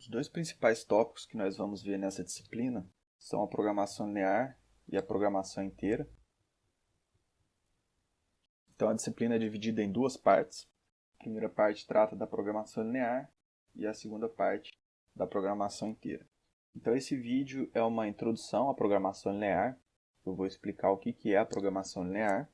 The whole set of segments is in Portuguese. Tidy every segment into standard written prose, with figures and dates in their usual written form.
Os dois principais tópicos que nós vamos ver nessa disciplina são a programação linear e a programação inteira. Então a disciplina é dividida em duas partes. A primeira parte trata da programação linear e a segunda parte da programação inteira. Então esse vídeo é uma introdução à programação linear. Eu vou explicar o que é a programação linear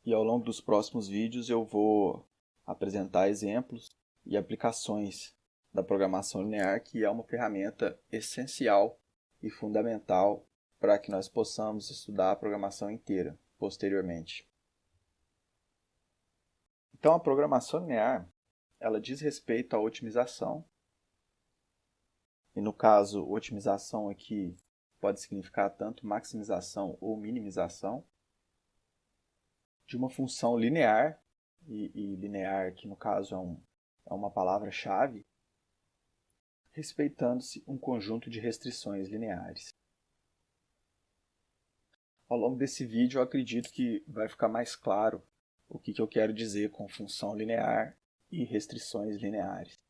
e ao longo dos próximos vídeos eu vou apresentar exemplos e aplicações da programação linear, que é uma ferramenta essencial e fundamental para que nós possamos estudar a programação inteira posteriormente. Então, a programação linear, ela diz respeito à otimização, e no caso, otimização aqui pode significar tanto maximização ou minimização, de uma função linear, e linear aqui no caso é uma palavra-chave, respeitando-se um conjunto de restrições lineares. Ao longo desse vídeo eu acredito que vai ficar mais claro o que eu quero dizer com função linear e restrições lineares.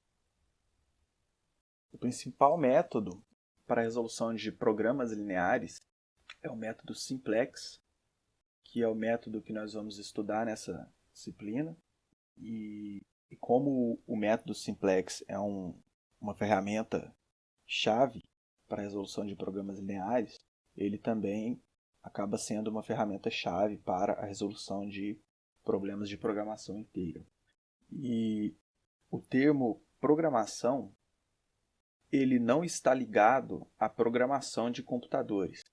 O principal método para a resolução de programas lineares é o método simplex, que é o método que nós vamos estudar nessa disciplina. E como o método simplex é uma ferramenta chave para a resolução de programas lineares, ele também acaba sendo uma ferramenta chave para a resolução de problemas de programação inteira. E o termo programação, ele não está ligado à programação de computadores.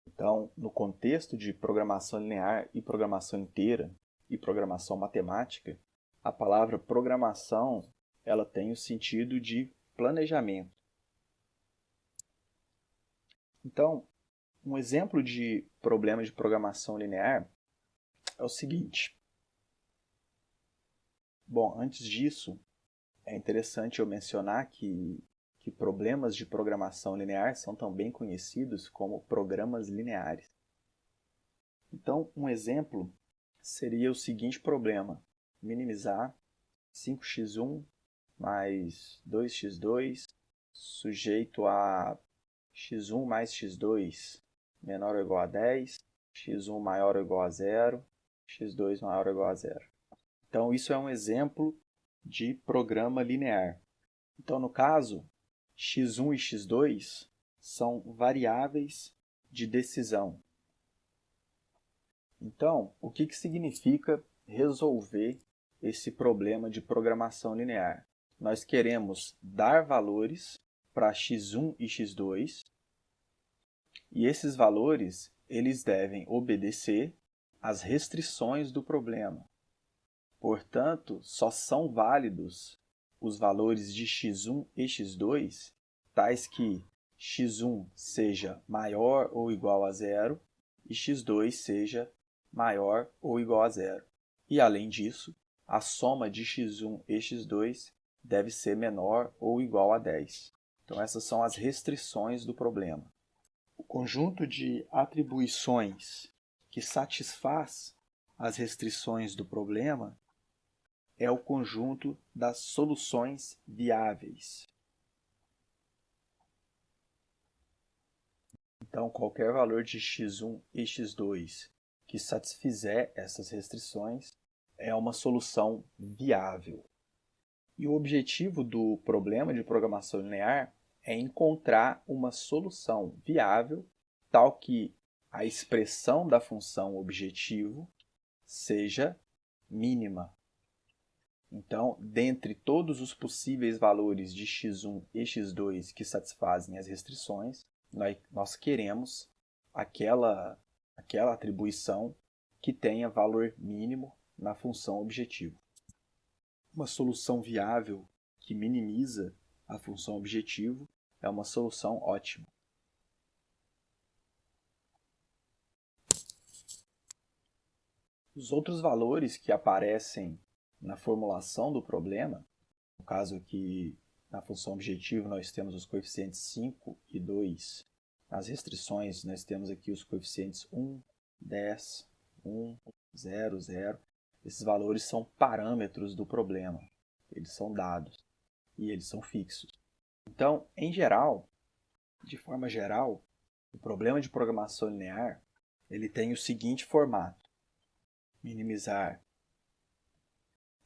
Então, no contexto de programação linear e programação inteira e programação matemática, a palavra programação ela tem o sentido de planejamento. Então, um exemplo de problema de programação linear é o seguinte. Bom, antes disso, é interessante eu mencionar que problemas de programação linear são também conhecidos como programas lineares. Então, um exemplo seria o seguinte problema: minimizar 5x1 mais 2x2 sujeito a x1 mais x2 menor ou igual a 10, x1 maior ou igual a 0, x2 maior ou igual a 0. Então, isso é um exemplo de programa linear. Então, no caso, x1 e x2 são variáveis de decisão. Então, o que significa resolver esse problema de programação linear? Nós queremos dar valores para x1 e x2, e esses valores eles devem obedecer às restrições do problema. Portanto, só são válidos os valores de x1 e x2, tais que x1 seja maior ou igual a 0 e x2 seja maior ou igual a 0. E, além disso, a soma de x1 e x2 deve ser menor ou igual a 10. Então, essas são as restrições do problema. O conjunto de atribuições que satisfaz as restrições do problema é o conjunto das soluções viáveis. Então, qualquer valor de x1 e x2 que satisfizer essas restrições é uma solução viável. E o objetivo do problema de programação linear é encontrar uma solução viável tal que a expressão da função objetivo seja mínima. Então, dentre todos os possíveis valores de x1 e x2 que satisfazem as restrições, nós queremos aquela atribuição que tenha valor mínimo na função objetivo. Uma solução viável que minimiza a função objetivo é uma solução ótima. Os outros valores que aparecem na formulação do problema, no caso aqui na função objetivo nós temos os coeficientes 5 e 2, nas restrições nós temos aqui os coeficientes 1, 10, 1, 0, 0. Esses valores são parâmetros do problema, eles são dados. e eles são fixos. Então, em geral, de forma geral, o problema de programação linear ele tem o seguinte formato: minimizar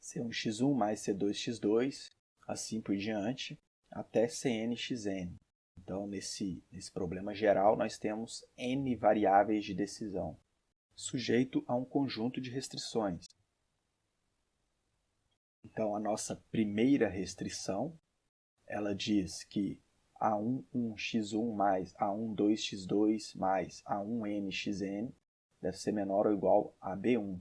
C1x1 mais C2x2, assim por diante, até Cn/xn. Então, nesse problema geral, nós temos n variáveis de decisão, sujeito a um conjunto de restrições. Então, a nossa primeira restrição, ela diz que A11x1 mais A12x2 mais A1nxn deve ser menor ou igual a B1.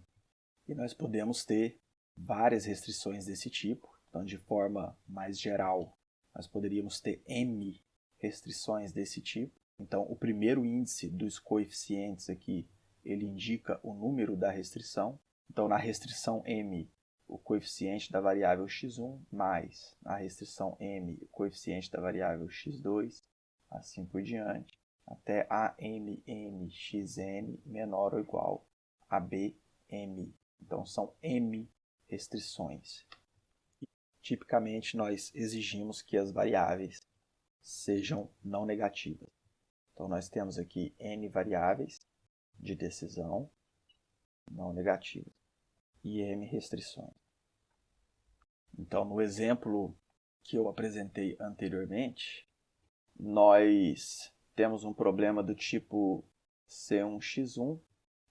E nós podemos ter várias restrições desse tipo. Então, de forma mais geral, nós poderíamos ter m restrições desse tipo. Então, o primeiro índice dos coeficientes aqui, ele indica o número da restrição. Então, na restrição m, o coeficiente da variável x1 mais na restrição m, o coeficiente da variável x2, assim por diante, até ANNXN menor ou igual a BM. Então, são m restrições. E, tipicamente, nós exigimos que as variáveis sejam não negativas. Então, nós temos aqui n variáveis de decisão não negativas e m restrições. Então, no exemplo que eu apresentei anteriormente, nós temos um problema do tipo C1x1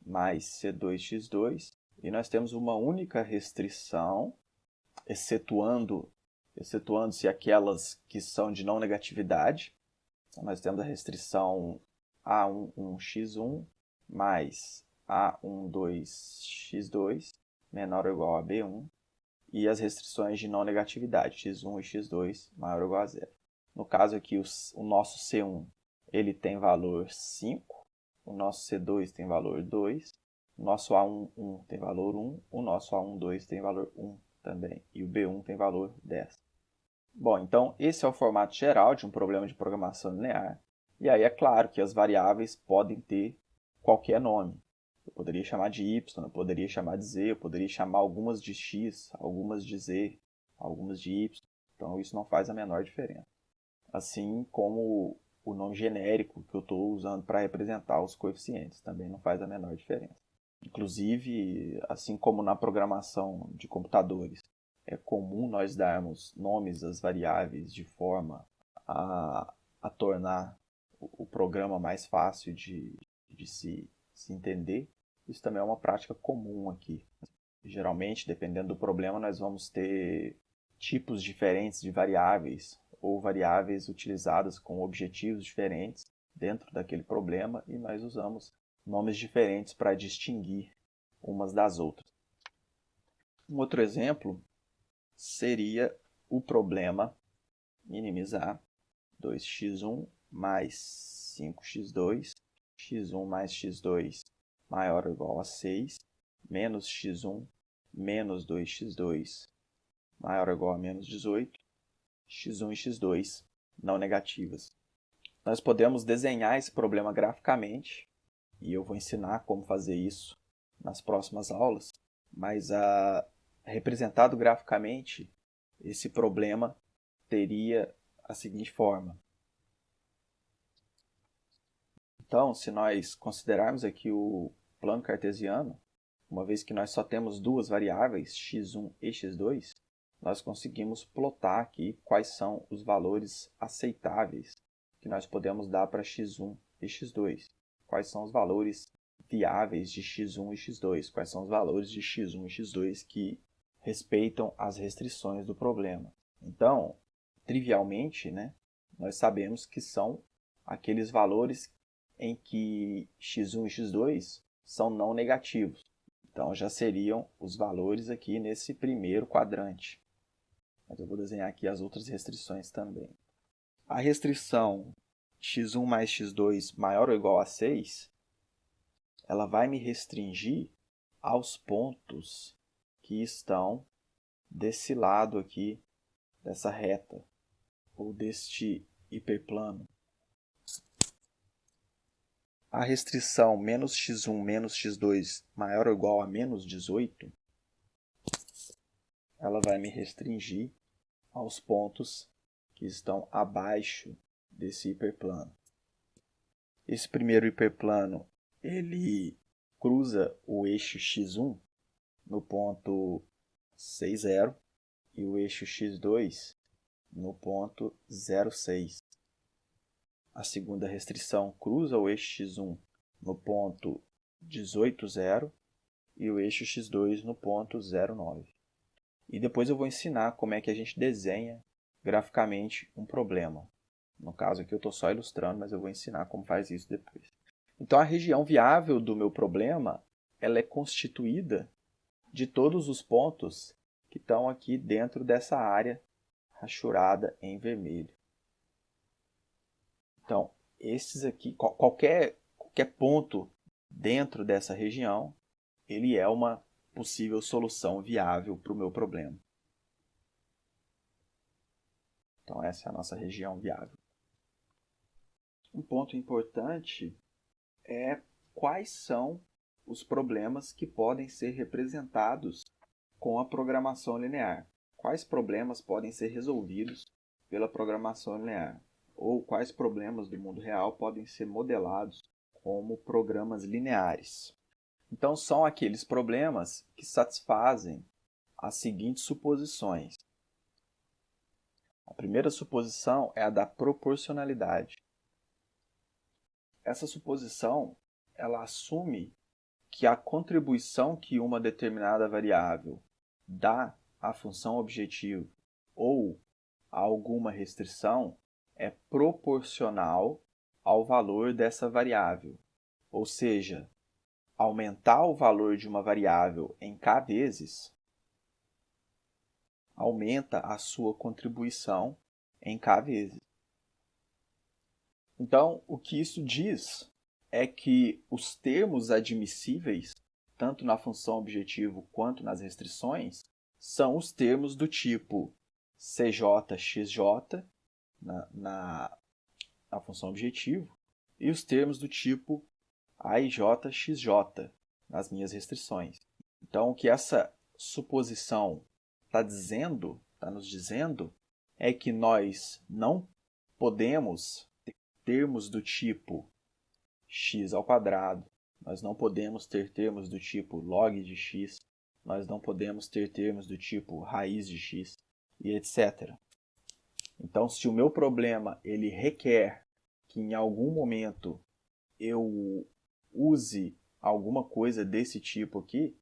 mais C2x2 e nós temos uma única restrição, excetuando-se aquelas que são de não negatividade. Então, nós temos a restrição A11x1 mais A12x2 menor ou igual a B1 e as restrições de não negatividade, x1 e x2 maior ou igual a zero. No caso aqui, o nosso C1 ele tem valor 5, o nosso C2 tem valor 2, o nosso A11 tem valor 1, o nosso A12 tem valor 1 também, e o B1 tem valor 10. Bom, então esse é o formato geral de um problema de programação linear. E aí é claro que as variáveis podem ter qualquer nome. Eu poderia chamar de y, eu poderia chamar de z, eu poderia chamar algumas de x, algumas de z, algumas de y. Então isso não faz a menor diferença. Assim como o nome genérico que eu estou usando para representar os coeficientes também não faz a menor diferença. Inclusive, assim como na programação de computadores, é comum nós darmos nomes às variáveis de forma a tornar o programa mais fácil de se entender. Isso também é uma prática comum aqui. Geralmente, dependendo do problema, nós vamos ter tipos diferentes de variáveis ou variáveis utilizadas com objetivos diferentes dentro daquele problema e nós usamos nomes diferentes para distinguir umas das outras. Um outro exemplo seria o problema minimizar 2x1 mais 5x2, x1 mais x2 maior ou igual a 6, menos x1 menos 2x2 maior ou igual a menos 18, x1 e x2 não negativas. Nós podemos desenhar esse problema graficamente, e eu vou ensinar como fazer isso nas próximas aulas, mas representado graficamente, esse problema teria a seguinte forma. Então, se nós considerarmos aqui o plano cartesiano, uma vez que nós só temos duas variáveis, x1 e x2, nós conseguimos plotar aqui quais são os valores aceitáveis que nós podemos dar para x1 e x2. Quais são os valores viáveis de x1 e x2, quais são os valores de x1 e x2 que respeitam as restrições do problema. Então, trivialmente, nós sabemos que são aqueles valores em que x1 e x2 são não negativos. Então, já seriam os valores aqui nesse primeiro quadrante. Mas eu vou desenhar aqui as outras restrições também. A restrição x1 mais x2 maior ou igual a 6, ela vai me restringir aos pontos que estão desse lado aqui, dessa reta, ou deste hiperplano. A restrição menos x1 menos x2 maior ou igual a menos 18, ela vai me restringir aos pontos que estão abaixo desse hiperplano. Esse primeiro hiperplano, ele cruza o eixo x1 no ponto 60 e o eixo x2 no ponto 06. A segunda restrição cruza o eixo x1 no ponto 18,0 e o eixo x2 no ponto 0,9. E depois eu vou ensinar como é que a gente desenha graficamente um problema. No caso aqui eu estou só ilustrando, mas eu vou ensinar como faz isso depois. Então a região viável do meu problema, ela é constituída de todos os pontos que estão aqui dentro dessa área rachurada em vermelho. Então, esses aqui, qualquer ponto dentro dessa região, ele é uma possível solução viável para o meu problema. Então, essa é a nossa região viável. Um ponto importante é quais são os problemas que podem ser representados com a programação linear. Quais problemas podem ser resolvidos pela programação linear? Ou quais problemas do mundo real podem ser modelados como programas lineares? Então, são aqueles problemas que satisfazem as seguintes suposições. A primeira suposição é a da proporcionalidade. Essa suposição, ela assume que a contribuição que uma determinada variável dá à função objetivo ou a alguma restrição é proporcional ao valor dessa variável. Ou seja, aumentar o valor de uma variável em k vezes aumenta a sua contribuição em k vezes. Então, o que isso diz é que os termos admissíveis, tanto na função objetivo quanto nas restrições, são os termos do tipo CJ, na função objetivo, e os termos do tipo AIJ, XJ, nas minhas restrições. Então, o que essa suposição está nos dizendo, é que nós não podemos ter termos do tipo x ao quadrado, nós não podemos ter termos do tipo log de x, nós não podemos ter termos do tipo raiz de x, e etc. Então, se o meu problema ele requer que em algum momento eu use alguma coisa desse tipo aqui,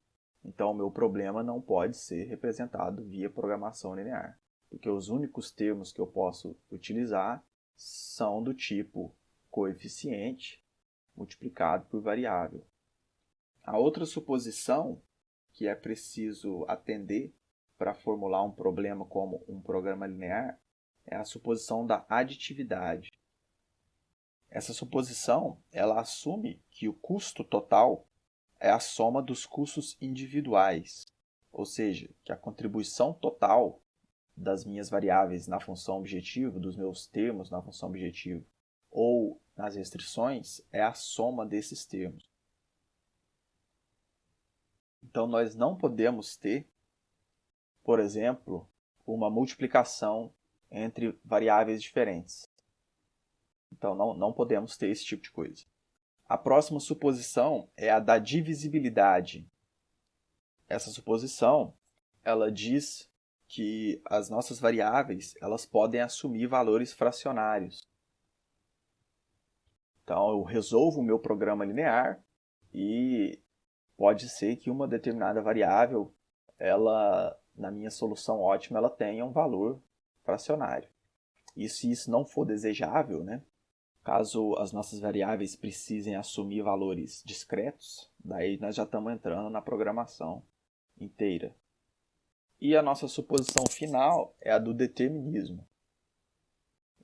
então o meu problema não pode ser representado via programação linear, porque os únicos termos que eu posso utilizar são do tipo coeficiente multiplicado por variável. A outra suposição que é preciso atender para formular um problema como um programa linear é a suposição da aditividade. Essa suposição, ela assume que o custo total é a soma dos custos individuais, ou seja, que a contribuição total das minhas variáveis na função objetivo, dos meus termos na função objetivo, ou nas restrições, é a soma desses termos. Então, nós não podemos ter, por exemplo, uma multiplicação entre variáveis diferentes. Então, não podemos ter esse tipo de coisa. A próxima suposição é a da divisibilidade. Essa suposição, ela diz que as nossas variáveis elas podem assumir valores fracionários. Então, eu resolvo o meu programa linear e pode ser que uma determinada variável, ela, na minha solução ótima, ela tenha um valor fracionário. E se isso não for desejável, né? Caso as nossas variáveis precisem assumir valores discretos, daí nós já estamos entrando na programação inteira. E a nossa suposição final é a do determinismo.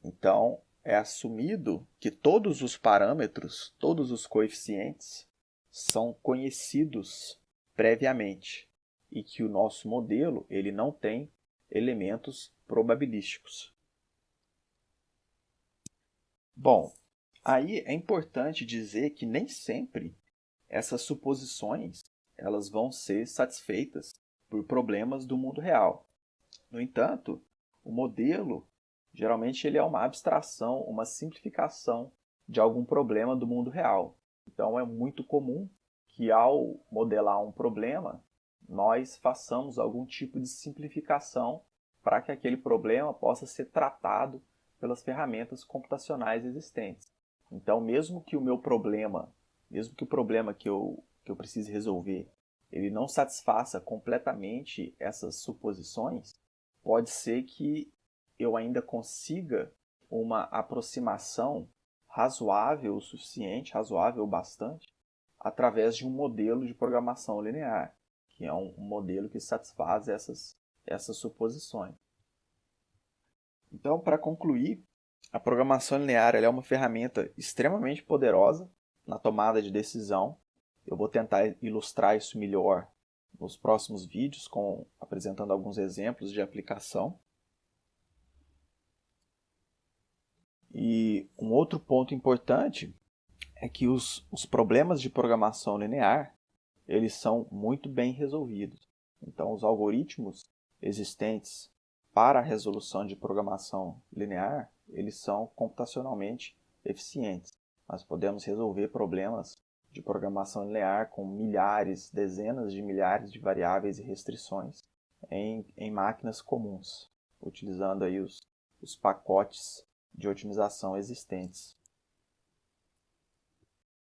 Então, é assumido que todos os parâmetros, todos os coeficientes, são conhecidos previamente e que o nosso modelo ele não tem elementos probabilísticos. Bom, aí é importante dizer que nem sempre essas suposições elas vão ser satisfeitas por problemas do mundo real. No entanto, O modelo, geralmente, ele é uma abstração, uma simplificação de algum problema do mundo real. Então, é muito comum que, ao modelar um problema, nós façamos algum tipo de simplificação para que aquele problema possa ser tratado pelas ferramentas computacionais existentes. Então, mesmo que o problema que eu precise resolver, ele não satisfaça completamente essas suposições, pode ser que eu ainda consiga uma aproximação razoável o suficiente, razoável o bastante, através de um modelo de programação linear, que é um modelo que satisfaz essas suposições. Então, para concluir, a programação linear é uma ferramenta extremamente poderosa na tomada de decisão. Eu vou tentar ilustrar isso melhor nos próximos vídeos, apresentando alguns exemplos de aplicação. E um outro ponto importante é que os problemas de programação linear eles são muito bem resolvidos. Então, os algoritmos existentes para a resolução de programação linear, eles são computacionalmente eficientes. Nós podemos resolver problemas de programação linear com milhares, dezenas de milhares de variáveis e restrições em máquinas comuns, utilizando aí os pacotes de otimização existentes.